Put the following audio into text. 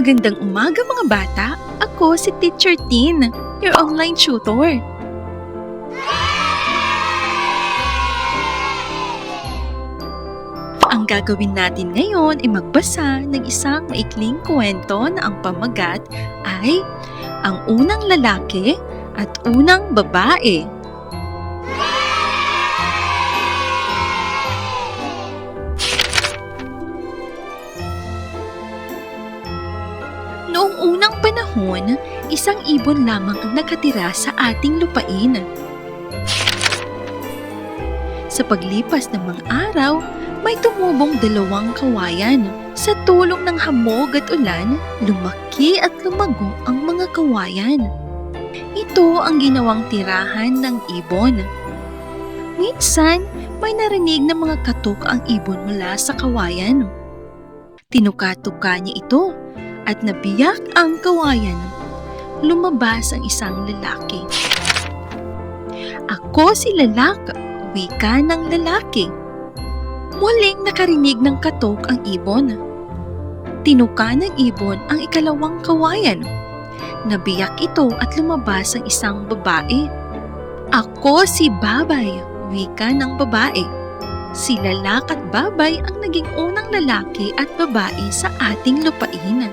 Magandang umaga mga bata! Ako si Teacher Tin, your online tutor. Ang gagawin natin ngayon ay magbasa ng isang maikling kwento na ang pamagat ay Ang Unang Lalaki at Unang Babae. Noong unang panahon, isang ibon lamang ang nakatira sa ating lupain. Sa paglipas ng mga araw, may tumubong 2 kawayan. Sa tulong ng hamog at ulan, lumaki at lumago ang mga kawayan. Ito ang ginawang tirahan ng ibon. Minsan, may narinig na mga katok ang ibon mula sa kawayan. Tinuka-tuka niya ito at nabiyak ang kawayan. Lumabas ang isang lalaki. Ako si Lalak, wika ng lalaki. Muling nakarinig ng katok ang ibon. Tinuka ng ibon ang ikalawang kawayan. Nabiyak ito at lumabas ang isang babae. Ako si Babay, wika ng babae. Si Lalak at Babay ang naging unang lalaki at babae sa ating lupain.